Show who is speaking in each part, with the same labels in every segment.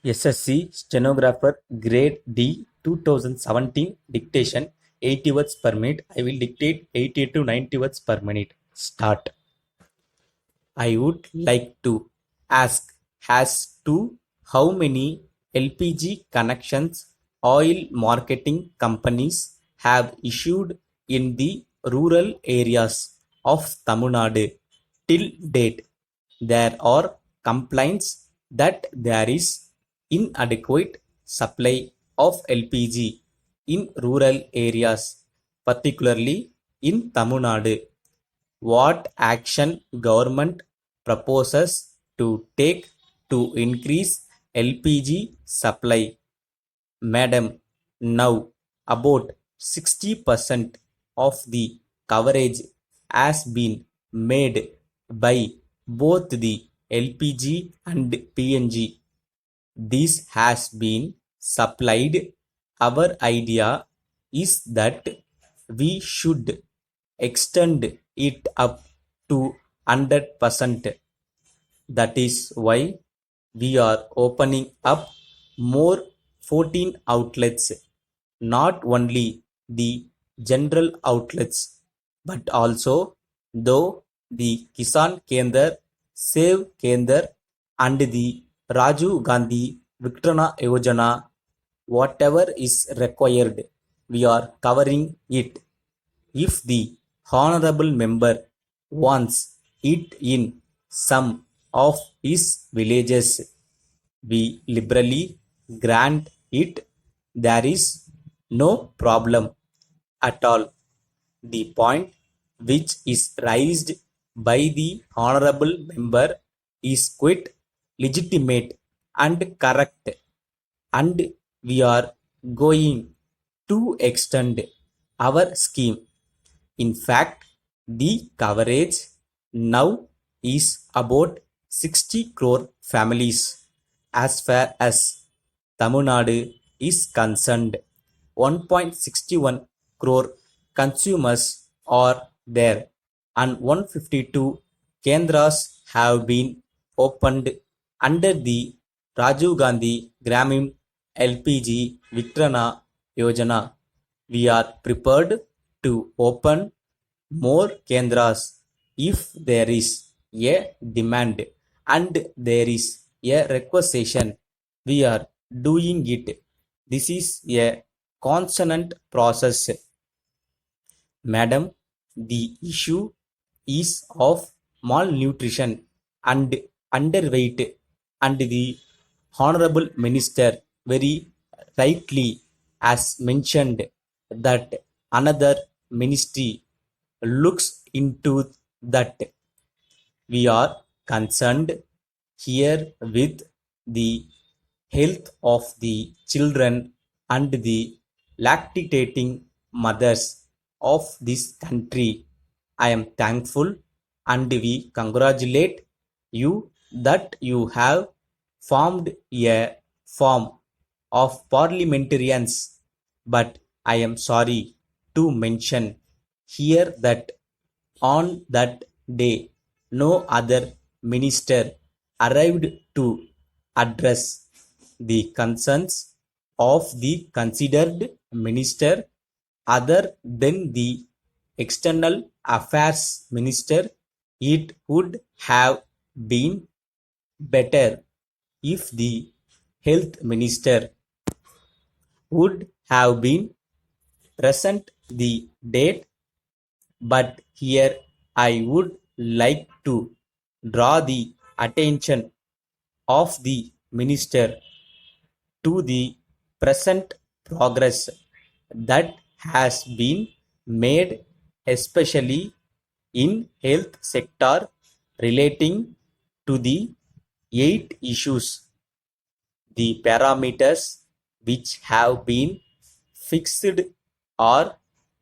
Speaker 1: SSC stenographer grade D 2017 dictation 80 words per minute. I will dictate 80 to 90 words per minute. Start. I would like to ask as to how many LPG connections oil marketing companies have issued in the rural areas of Tamil Nadu till date. There are complaints that there is inadequate supply of LPG in rural areas, particularly in Tamil Nadu. What action government proposes to take to increase LPG supply? Madam, now about 60% of the coverage has been made by both the LPG and PNG. This has been supplied. Our idea is that we should extend it up to 100%. That is why we are opening up more 14 outlets, not only the general outlets, but also though the Kisan Kendra, Save Kendra and the Rajiv Gandhi Vikrana Yojana. Whatever is required, we are covering it. If the honorable member wants it in some of his villages, we liberally grant it. There is no problem at all. The point which is raised by the honorable member is quite legitimate and correct, and we are going to extend our scheme. In fact, the coverage now is about 60 crore families. As far as Tamil Nadu is concerned, 1.61 crore consumers are there, and 152 Kendras have been opened under the Rajiv Gandhi Gramin LPG Vikrana Yojana. We are prepared to open more Kendras if there is a demand and there is a requisition. We are doing it. This is a constant process. Madam, the issue is of malnutrition and underweight, and the honorable minister very rightly has mentioned that another ministry looks into that. We are concerned here with the health of the children and the lactating mothers of this country. I am thankful and we congratulate you that you have formed a form of parliamentarians, but I am sorry to mention here that on that day no other minister arrived to address the concerns of the considered minister other than the external affairs minister. It would have been better if the health minister would have been present the date, but here I would like to draw the attention of the minister to the present progress that has been made, especially in health sector relating to the 8 issues. The parameters which have been fixed are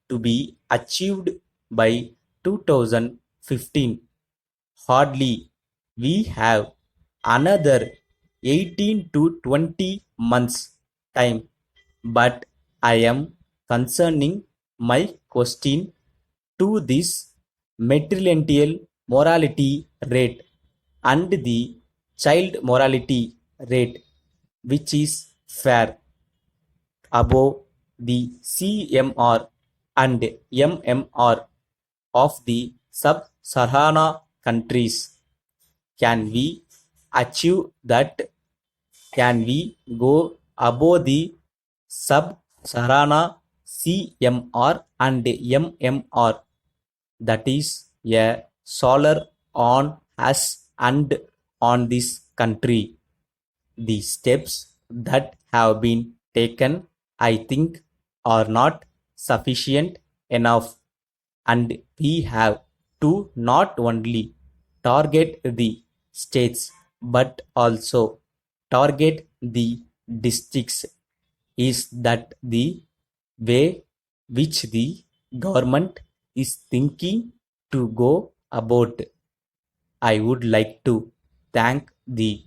Speaker 1: to be achieved by 2015. Hardly we have another 18 to 20 months time, but I am concerning my question to this maternal mortality rate and the child mortality rate. which is fair above the CMR and MMR of the sub-Saharan countries. Can we achieve that? Can we go above the sub-Saharan CMR and MMR? That is a solar on us and on this country. The steps that have been taken, I think, are not sufficient enough, and we have to not only target the states but also target the districts. Is that the way which the government is thinking to go about? I would like to thank the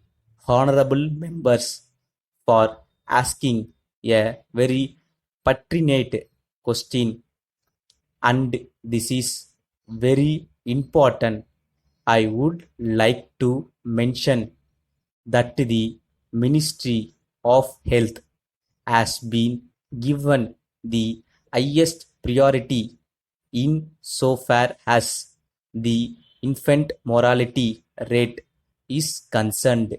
Speaker 1: honorable members for asking a very pertinent question, and this is very important. I would like to mention that the Ministry of Health has been given the highest priority in so far as the infant mortality rate is concerned,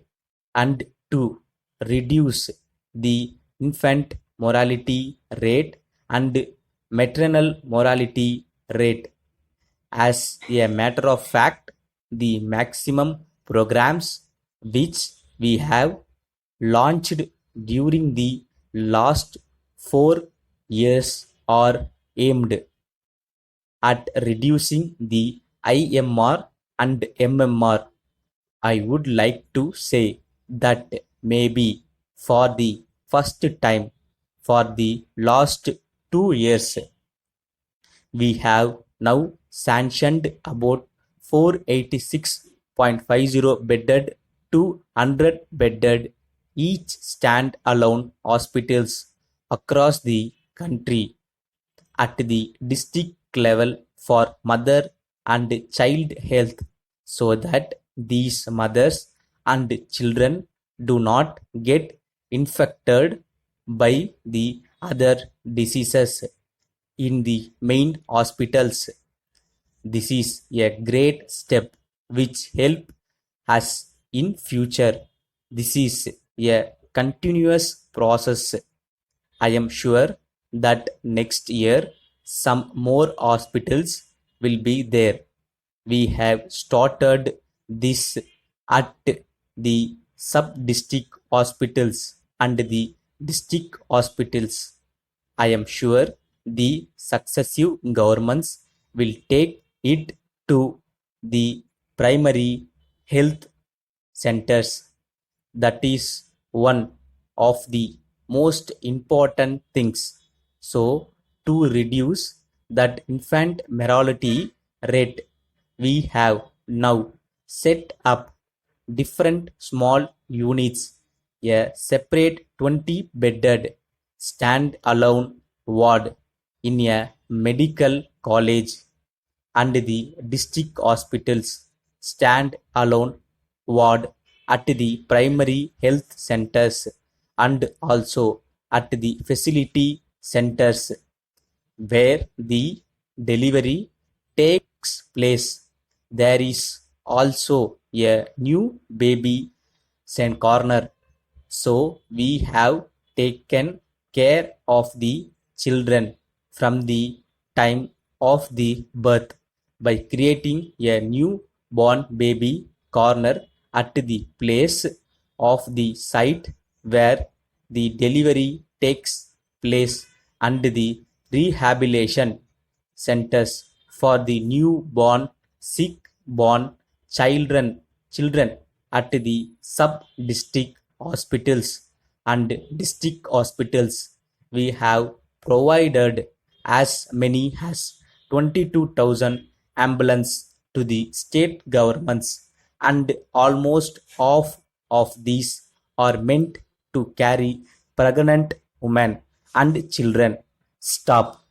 Speaker 1: and to reduce the infant mortality rate and maternal mortality rate. As a matter of fact, the maximum programs which we have launched during the last 4 years are aimed at reducing the IMR and MMR. I would like to say that maybe for the first time for the last 2 years, we have now sanctioned about 486.50 bedded to 100 bedded each stand-alone hospitals across the country at the district level for mother and child health, so that these mothers and children do not get infected by the other diseases in the main hospitals. This is a great step which help us in future. This is a continuous process. I am sure that next year some more hospitals will be there. We have started this at the sub-district hospitals and the district hospitals. I am sure the successive governments will take it to the primary health centers. That is one of the most important things. So, to reduce that infant mortality rate, we have now set up different small units, a separate 20-bedded stand-alone ward in a medical college, and the district hospitals stand-alone ward at the primary health centers and also at the facility centers where the delivery takes place. There is also a new baby corner. So we have taken care of the children from the time of the birth by creating a new born baby corner at the place of the site where the delivery takes place, and the rehabilitation centers for the newborn sick born children at the sub-district hospitals and district hospitals. We have provided as many as 22,000 ambulance to the state governments, and almost half of these are meant to carry pregnant women and children. Stop.